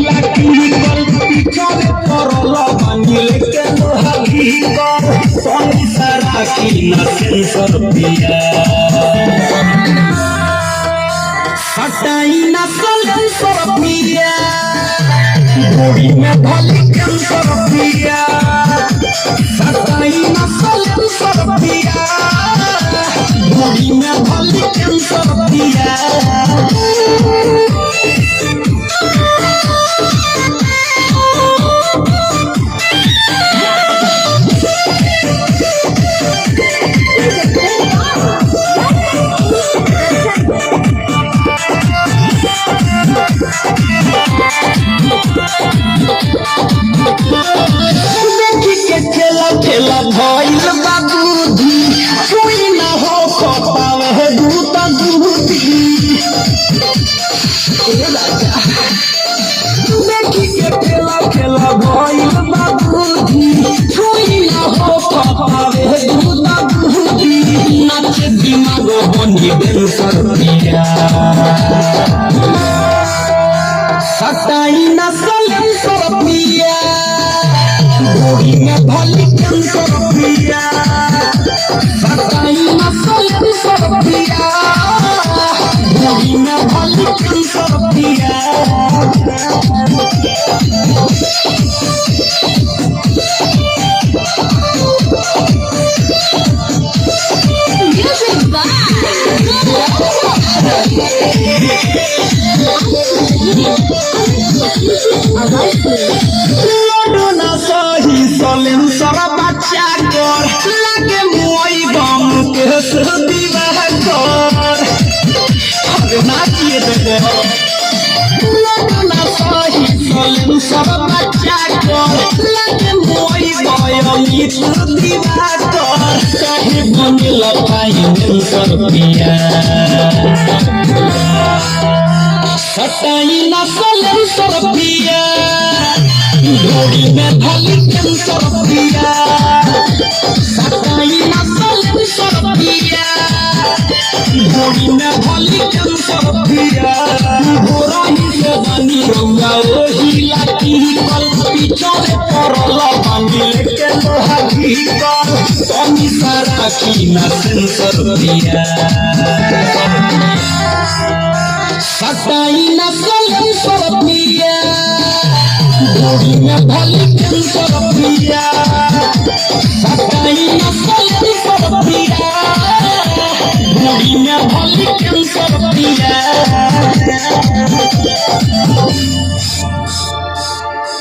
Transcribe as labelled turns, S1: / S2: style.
S1: lucky call পিছনে পরল বানিলে কেন হালি কল সনি সারা কি না সেন্সর দিয়া हटाई ना सेंसर पिया बॉडी में भली कैंसर पिया हटाई ना सेंसर पिया बॉडी में भली कैंसर पिया खेला भइल बाबूजी कोई ना हो पावे है दूता दूती देखी के खेला भइल बाबूजी कोई ना हो पावे है दूता दूती नाच दिमाग बनी डेंसर पिया हटाई ना सेंसर पिया बॉडी में भली कैंसर पिया हटाई ना सेंसर पिया बॉडी में भली कैंसर पिया लडुना सही सलेंसर बच्चा कर लागे मोई बम के दीवाह कर अरे नाचिए दे लडुना सही सलेंसर बच्चा कर लागे मोई बयमी दीवाह कर कहे बनेला फाइनेंसर पिया हटाई ना सेंसर पिया बॉडी में भली कैंसर पिया हटाई ना सेंसर पिया बॉडी में भली कैंसर पिया गोरा ही से बनी रंगा ओही लाकी कल पिछले पड़ल बांधिले के लोहागी कल कमी सारा की ना सेंसर पिया हटाई ना सेंसर पिया बॉडी में भली कैंसर पिया हटाई ना